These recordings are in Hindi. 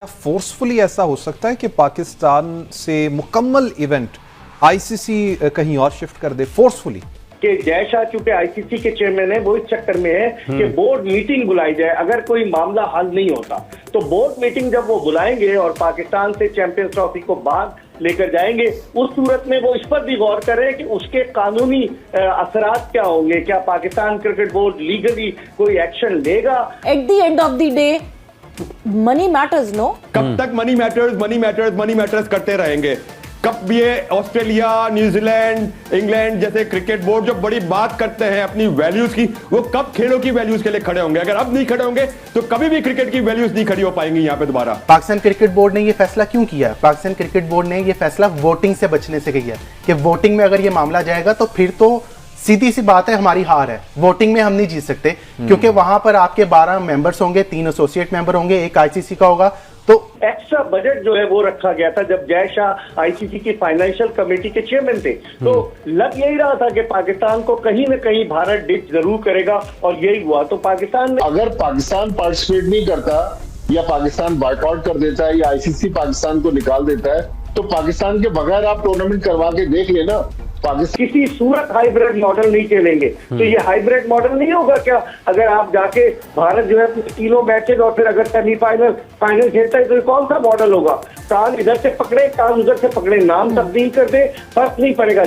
फोर्सफुली ऐसा हो सकता है कि पाकिस्तान से मुकम्मल इवेंट आईसीसी कहीं और शिफ्ट कर दे फोर्सफुली? कि जय शाह चूंकि आईसीसी के चेयरमैन है, वो इस चक्कर में है कि बोर्ड मीटिंग बुलाई जाए। अगर कोई मामला हल नहीं होता तो बोर्ड मीटिंग जब वो बुलाएंगे और पाकिस्तान से चैंपियंस ट्रॉफी को बाहर लेकर जाएंगे, उस सूरत में वो इस पर भी गौर करें कि उसके कानूनी असरात क्या होंगे। क्या पाकिस्तान क्रिकेट बोर्ड लीगली कोई एक्शन लेगा? At the end of the day money matters. No, कब तक मनी मैटर्स करते रहेंगे? कब ये ऑस्ट्रेलिया, न्यूजीलैंड, इंग्लैंड जैसे क्रिकेट बोर्ड जो बड़ी बात करते हैं अपनी वैल्यूज की, वो कब खेलों की वैल्यूज के लिए खड़े होंगे? अगर अब नहीं खड़े होंगे तो कभी भी क्रिकेट की वैल्यूज नहीं खड़ी हो पाएंगी यहाँ पे दोबारा। पाकिस्तान क्रिकेट बोर्ड ने ये फैसला क्यों किया? पाकिस्तान क्रिकेट बोर्ड ने ये फैसला वोटिंग से बचने से किया कि वोटिंग में अगर ये मामला जाएगा तो फिर तो सीधी सी बात है, हमारी हार है। वोटिंग में हम नहीं जीत सकते क्योंकि वहां पर आपके 12 मेंबर्स होंगे, 3 एसोसिएट मेंबर होंगे, एक आईसीसी का होगा। तो एक्स्ट्रा बजट जो है वो रखा गया था जब जय शाह आईसीसी की फाइनेंशियल कमेटी के चेयरमैन थे, तो लग यही रहा था कि पाकिस्तान को कहीं न कहीं भारत डिच जरूर करेगा और यही हुआ। तो पाकिस्तान ने, अगर पाकिस्तान पार्टिसिपेट नहीं करता या पाकिस्तान बॉयकॉट कर देता है या आईसीसी पाकिस्तान को निकाल देता है, तो पाकिस्तान के बगैर आप टूर्नामेंट करवा के देख लेना। किसी सूरत हाइब्रिड मॉडल नहीं खेलेंगे। तो ये हाइब्रिड मॉडल नहीं होगा क्या? अगर आप जाके भारत जो है तीनों मैचेज और फिर अगर सेमीफाइनल फाइनल खेलता है तो कौन सा मॉडल होगा? कान इधर से पकड़े, कान उधर से पकड़े, नाम तब्दील कर दे, फर्क नहीं पड़ेगा।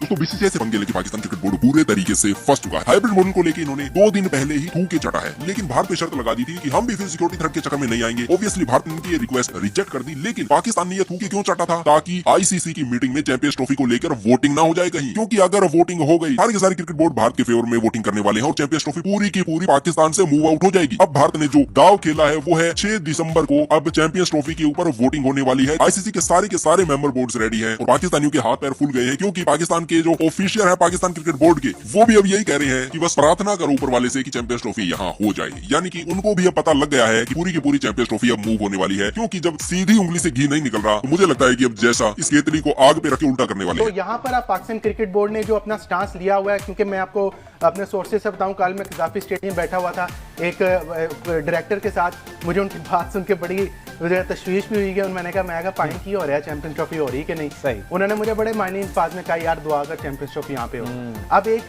तो बीसीसीआई से पंगे लेके पाकिस्तान क्रिकेट बोर्ड पूरे तरीके से फंस चुका है। हाइब्रिड मॉडल को लेके इन्होंने 2 दिन पहले ही थूके चढ़ा है, लेकिन भारत पे शर्त लगा दी थी कि हम भी फिर सिक्योरिटी थ्रेट के चक्कर में नहीं आएंगे। ऑब्वियसली भारत ने इनकी ये रिक्वेस्ट रिजेक्ट कर दी, लेकिन पाकिस्तान ने ये थूके क्यों चढ़ा था? ताकि आईसीसी की मीटिंग में चैंपियंस ट्रॉफी को लेकर वोटिंग ना हो जाए कहीं, क्योंकि अगर वोटिंग हो गई, सारे के सारे क्रिकेट बोर्ड भारत के फेवर में वोटिंग करने वाले हैं और चैंपियंस ट्रॉफी पूरी की पूरी पाकिस्तान से मूव आउट हो जाएगी। अब भारत ने जो दाव खेला है वो है 6 दिसंबर को अब चैंपियंस ट्रॉफी के ऊपर वोटिंग होने वाली है। आईसीसी के सारे मेंबर बोर्ड्स रेडी हैं और पाकिस्तानियों के हाथ पैर फूल गए हैं, क्योंकि पाकिस्तान के जो ऑफिशियल है पाकिस्तान क्रिकेट बोर्ड के, वो भी अब यही कह रहे हैं कि बस प्रार्थना करो ऊपर वाले से कि चैंपियंस ट्रॉफी यहाँ हो जाए। यानी कि उनको भी अब पता लग गया है कि पूरी की पूरी चैंपियंस ट्रॉफी अब मूव होने वाली है, क्योंकि जब सीधी उंगली से घी नहीं निकल रहा तो मुझे लगता है कि अब जैसा इस केतली को आग पे रखे उल्टा करने वाले तो यहाँ पर आप पाकिस्तान क्रिकेट बोर्ड ने जो अपना स्टांस लिया हुआ है, क्योंकि मैं आपको अपने सोर्सेज से बताऊं, कल मैं कज़ाफी स्टेडियम बैठा हुआ था एक डायरेक्टर के साथ, मुझे उनकी बात सुन के बड़ी तशवीश भी हुई कि मैंने कहा पानी की हो रहा है, चैंपियंस ट्रॉफी हो रही है कि नहीं। सही। उन्होंने मुझे बड़े मायने अल्फाज में कहा, यार दुआ कर चैंपियंस ट्रॉफी यहाँ पे हो। अब एक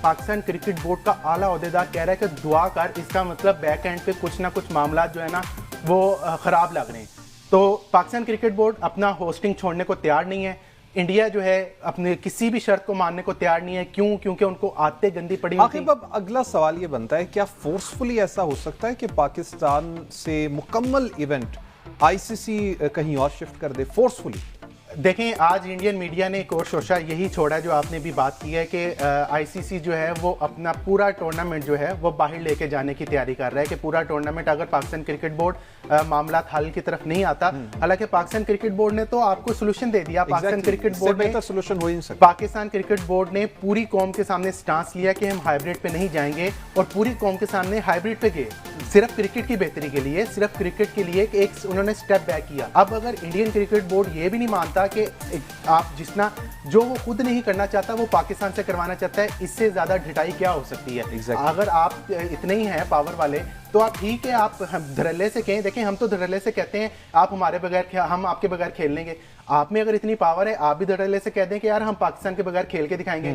पाकिस्तान क्रिकेट बोर्ड का आला ओहदेदार कह रहा है कि दुआ कर, इसका मतलब बैक एंड पे कुछ ना कुछ मामला जो है ना वो खराब लग रहे हैं। तो पाकिस्तान क्रिकेट बोर्ड अपना होस्टिंग छोड़ने को तैयार नहीं है। इंडिया जो है अपने किसी भी शर्त को मानने को तैयार नहीं है। क्यों? क्योंकि उनको आते गंदी पड़ी हुई थी। अब अगला सवाल ये बनता है, क्या फोर्सफुली ऐसा हो सकता है कि पाकिस्तान से मुकम्मल इवेंट आईसीसी कहीं और शिफ्ट कर दे फोर्सफुली? देखें, आज इंडियन मीडिया ने एक और शोशा यही छोड़ा है जो आपने भी बात की है कि आईसीसी जो है वो अपना पूरा टूर्नामेंट जो है वो बाहर लेके जाने की तैयारी कर रहा है कि पूरा टूर्नामेंट अगर पाकिस्तान क्रिकेट बोर्ड मामला हल की तरफ नहीं आता। हालांकि पाकिस्तान क्रिकेट बोर्ड ने तो आपको सोल्यूशन दे दिया। पाकिस्तान क्रिकेट बोर्ड ने सोल्यूशन हो ही नहीं सकता। पाकिस्तान क्रिकेट बोर्ड ने पूरी कौम के सामने स्टांस लिया कि हम हाइब्रिड पे नहीं जाएंगे और पूरी कौम के सामने हाइब्रिड पे गए, सिर्फ क्रिकेट की बेहतरी के लिए, सिर्फ क्रिकेट के लिए एक उन्होंने स्टेप बैक किया। अब अगर इंडियन क्रिकेट बोर्ड ये भी नहीं मानता कि आप जितना जो वो खुद नहीं करना चाहता वो पाकिस्तान से करवाना चाहता है, इससे ज्यादा ढिठाई क्या हो सकती है? अगर आप इतने ही हैं पावर वाले तो आप ठीक है, आप धड़ल्ले से कहें। देखें, हम तो धड़ल्ले से कहते हैं आप हमारे बगैर, हम आपके बगैर खेल लेंगे। आप में अगर इतनी पावर है, आप भी धड़ल्ले से कह दें कि यार हम पाकिस्तान के बगैर खेल के दिखाएंगे।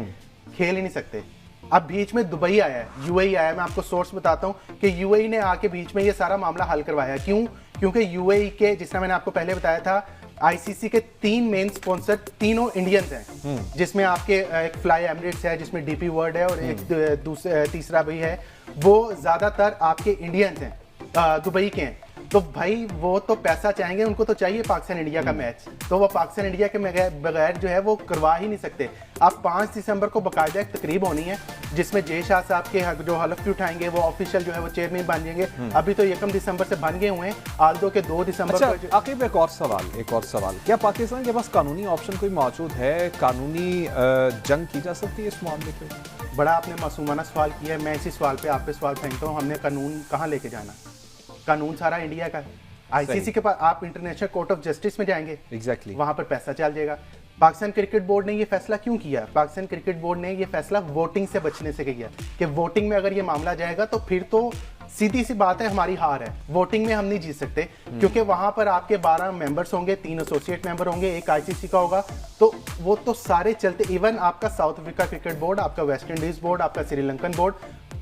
खेल ही नहीं सकते। अब बीच में दुबई आया है, यूएई आया है। मैं आपको सोर्स बताता हूं कि यूएई ने आके बीच में ये सारा मामला हल करवाया। क्यों? क्योंकि यूएई के, जिसने मैंने आपको पहले बताया था, आईसीसी के 3 मेन स्पॉन्सर तीनों इंडियंस हैं, जिसमें आपके एक फ्लाई एमिरेट्स है, जिसमें डीपी वर्ल्ड है और एक तीसरा भी है, वो ज्यादातर आपके इंडियंस हैं, दुबई के हैं। तो भाई वो तो पैसा चाहेंगे, उनको तो चाहिए पाकिस्तान इंडिया का मैच, तो वो पाकिस्तान इंडिया के बगैर जो है वो करवा ही नहीं सकते। अब 5 दिसंबर को बाकायदा एक तकरीब होनी है जिसमें जय शाह साहब के जो हलफ भी उठाएंगे, वो ऑफिशियल जो है वो चेयरमैन बन जाएंगे। अभी तो 1 दिसंबर से बन गए हुए हैं, आल्दो के 2 दिसंबर को। आखिर में एक और सवाल, क्या पाकिस्तान के पास कानूनी ऑप्शन कोई मौजूद है? कानूनी जंग की जा सकती है इस मामले पे? बड़ा आपने मासूमाना सवाल किया है। मैं इसी सवाल पे आप पे सवाल फेंकता हूँ, हमने कानून कहाँ लेके जाना? कानून सारा इंडिया का है। आईसीसी के पास आप इंटरनेशनल कोर्ट ऑफ जस्टिस में जाएंगे, एग्जैक्टली वहां पर पैसा चल जाएगा। पाकिस्तान क्रिकेट बोर्ड ने ये फैसला क्यों किया? पाकिस्तान क्रिकेट बोर्ड ने ये फैसला वोटिंग से बचने से किया कि वोटिंग में अगर ये मामला जाएगा तो फिर तो सीधी सी बात है, हमारी हार है। वोटिंग में हम नहीं जीत सकते क्योंकि वहां पर आपके 12 मेंबर्स होंगे, 3 एसोसिएट मेंबर होंगे, एक आईसीसी का होगा, तो वो तो सारे चलते। इवन आपका साउथ अफ्रीका क्रिकेट बोर्ड, आपका वेस्ट इंडीज बोर्ड, आपका श्रीलंकन बोर्ड,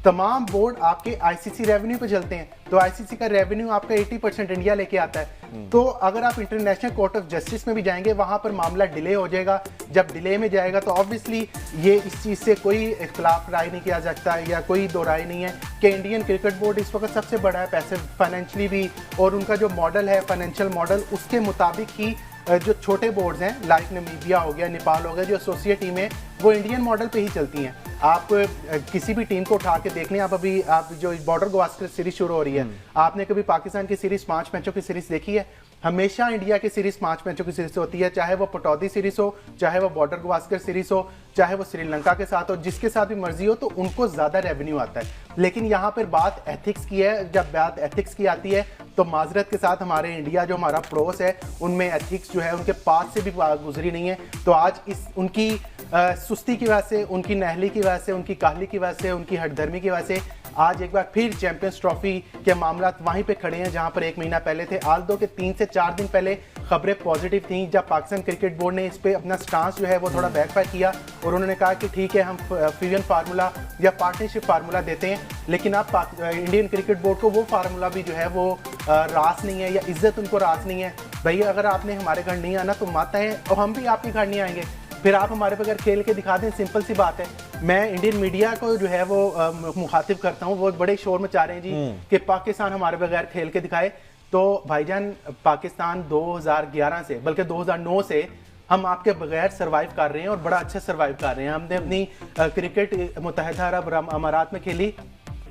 तमाम बोर्ड आपके आईसीसी रेवेन्यू पे चलते हैं। तो आईसीसी का रेवेन्यू आपका 80% इंडिया लेके आता है। तो अगर आप इंटरनेशनल कोर्ट ऑफ जस्टिस में भी जाएंगे, वहां पर मामला डिले हो जाएगा। जब डिले में जाएगा तो ऑब्वियसली ये इस चीज से कोई इख्तलाफ राय नहीं किया जाता है या कोई दो राय नहीं है कि इंडियन क्रिकेट बोर्ड इस वक्त सबसे बड़ा है, पैसे फाइनेंशियली भी, और उनका जो मॉडल है फाइनेंशियल मॉडल, उसके मुताबिक ही जो छोटे बोर्ड्स हैं लाइक नमीबिया हो गया, नेपाल हो गया, जो एसोसिएट टीम है वो इंडियन मॉडल पे ही चलती हैं। आप किसी भी टीम को उठा के देख लें, आप जो बॉर्डर गवास्कर सीरीज शुरू हो रही है, आपने कभी पाकिस्तान की सीरीज 5 मैचों की सीरीज देखी है? हमेशा इंडिया की सीरीज 5 मैचों की सीरीज होती है, चाहे वो पटौदी सीरीज हो, चाहे वो बॉर्डर गवास्कर सीरीज हो, चाहे वो श्रीलंका के साथ हो, जिसके साथ भी मर्जी हो, तो उनको ज्यादा रेवेन्यू आता है। लेकिन यहाँ पर बात एथिक्स की है। जब बात एथिक्स की आती है तो माजरत के साथ हमारे इंडिया जो हमारा प्रोस है उनमें एथिक्स जो है उनके पास से भी गुजरी नहीं है। तो आज इस उनकी सुस्ती की वजह से, उनकी नहली की वजह से, उनकी काहली की वजह से, उनकी हठधर्मी की वजह से आज एक बार फिर चैंपियंस ट्रॉफी के मामला वहीं पे खड़े हैं जहां पर 1 महीना पहले थे। आल्दो के 3 से 4 दिन पहले खबरें पॉजिटिव थी, जब पाकिस्तान क्रिकेट बोर्ड ने इस पे अपना स्टांस जो है वो थोड़ा बैकफायर किया और उन्होंने कहा कि ठीक है, हम फ्यूजन फार्मूला या पार्टनरशिप फार्मूला देते हैं। लेकिन अब इंडियन क्रिकेट बोर्ड को वो फार्मूला भी जो है वो रास नहीं है या इज्जत उनको रास नहीं है। भैया अगर आपने हमारे घर नहीं आना तो मत आए और हम भी आपके घर नहीं आएंगे, फिर आप हमारे बगैर खेल के दिखा दें, सिंपल सी बात है। मैं इंडियन मीडिया को जो है वो मुखातिब करता हूँ, वो बड़े शोर मचा रहे हैं जी कि पाकिस्तान हमारे बगैर खेल के दिखाए। तो भाईजान पाकिस्तान 2011 से बल्कि 2009 से हम आपके बगैर सरवाइव कर रहे हैं और बड़ा अच्छा सरवाइव कर रहे हैं। हमने अपनी क्रिकेट मुत्तहिदा अरब अमारात में खेली।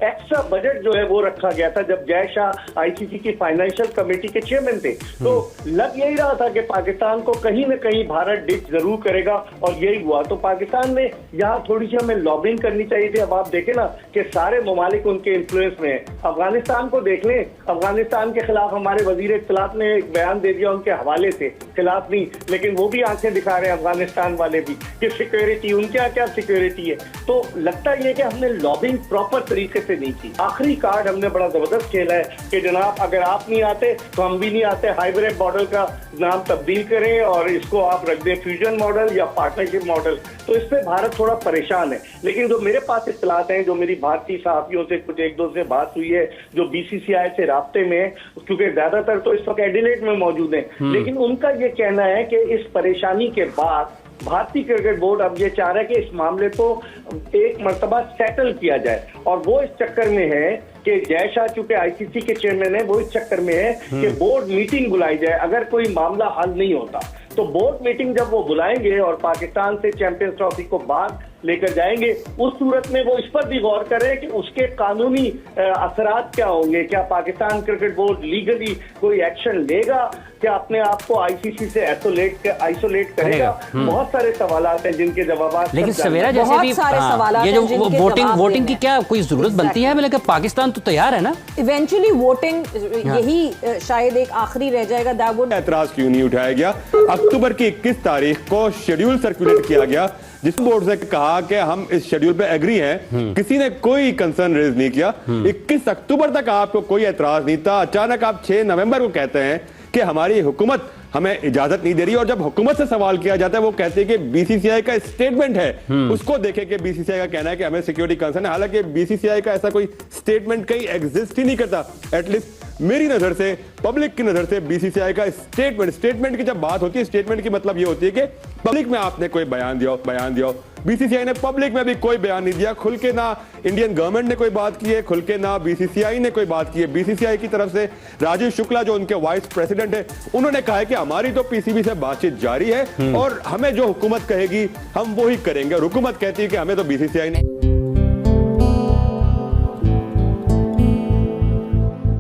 एक्स्ट्रा बजट जो है वो रखा गया था जब जय शाह आईसीसी की फाइनेंशियल कमेटी के चेयरमैन थे, तो लग यही रहा था कि पाकिस्तान को कहीं न कहीं भारत डिच जरूर करेगा और यही हुआ। तो पाकिस्तान में यहाँ थोड़ी सी हमें लॉबिंग करनी चाहिए थी। अब आप देखें ना कि सारे ममालिक उनके इन्फ्लुएंस में है। अफगानिस्तान को देख लें, अफगानिस्तान के खिलाफ हमारे वजीर इत्तलात ने एक बयान दे दिया उनके हवाले से, खिलाफ नहीं, लेकिन वो भी आंखें दिखा रहे हैं अफगानिस्तान वाले भी कि सिक्योरिटी, उनके यहाँ क्या सिक्योरिटी है। तो लगता ये कि हमने लॉबिंग प्रॉपर तरीके नहीं की। आखिरी कार्ड हमने बड़ा जबरदस्त खेला है कि जनाब अगर आप नहीं आते तो हम भी नहीं आते, हाइब्रिड मॉडल का नाम तब्दील करें और इसको आप रख दें फ्यूजन मॉडल या पार्टनरशिप मॉडल। तो इस पे भारत थोड़ा परेशान है। लेकिन जो मेरे पास इत्तलात हैं, जो मेरी भारतीय सहाफियों से कुछ एक दो से बात हुई है, जो बीसीसीआई से राब्ते में है, क्योंकि ज्यादातर तो इस वक्त एडिलेड में मौजूद है, लेकिन उनका ये कहना है कि इस परेशानी के बाद भारतीय क्रिकेट बोर्ड अब ये चाह रहा है कि इस मामले को एक मर्तबा सेटल किया जाए। और वो इस चक्कर में है कि जय शाह चूंकि आईसीसी के चेयरमैन है, वो इस चक्कर में है कि बोर्ड मीटिंग बुलाई जाए। अगर कोई मामला हल नहीं होता तो बोर्ड मीटिंग जब वो बुलाएंगे और पाकिस्तान से चैंपियंस ट्रॉफी को बाद लेकर जाएंगे, उस सूरत में वो इस पर भी गौर करें कि उसके कानूनी असरात क्या होंगे। क्या पाकिस्तान क्रिकेट बोर्ड लीगली कोई एक्शन लेगा? क्या अपने आप को आईसीसी से आइसोलेट करेगा? बहुत सारे सवालात हैं जिनके जवाब। लेकिन सवेरा जैसे भी ये जो वोटिंग की क्या कोई जरूरत बनती है? लेकिन पाकिस्तान तो तैयार है ना। इवेंचुअली वोटिंग यही शायद एक आखिरी रह जाएगा। दैट ऐतराज क्यों नहीं उठाया गया? अक्टूबर की 21 तारीख को शेड्यूल सर्कुलेट किया गया जिस बोर्ड से कहा कि हम इस शेड्यूल पे एग्री हैं, किसी ने कोई कंसर्न रेज नहीं किया। 21 अक्टूबर तक आपको कोई ऐतराज नहीं था। अचानक आप 6 नवंबर को कहते हैं कि हमारी हुकूमत हमें इजाजत नहीं दे रही, और जब हुकूमत से सवाल किया जाता है वो कहते हैं कि बीसीसीआई का स्टेटमेंट है, उसको देखें कि बीसीसीआई का कहना है कि हमें सिक्योरिटी कंसर्न है। हालांकि बीसीसीआई का ऐसा कोई स्टेटमेंट कहीं एग्जिस्ट ही नहीं करता। एटलीस्ट मेरी नजर से, पब्लिक की नजर से बीसीसीआई का स्टेटमेंट की जब बात होती है, स्टेटमेंट की मतलब ये होती है कि पब्लिक में आपने कोई बयान दिया। बीसीसीआई ने पब्लिक में भी कोई बयान नहीं दिया। खुल के ना इंडियन गवर्नमेंट ने कोई बात की है, खुल के ना बीसीसीआई ने कोई बात की है। बीसीसीआई की तरफ से राजीव शुक्ला जो उनके वाइस प्रेसिडेंट है, उन्होंने कहा है कि हमारी तो पीसीबी से बातचीत जारी है और हमें जो हुकूमत कहेगी हम वो ही करेंगे। और हुकूमत कहती है कि हमें तो बीसीसीआई ने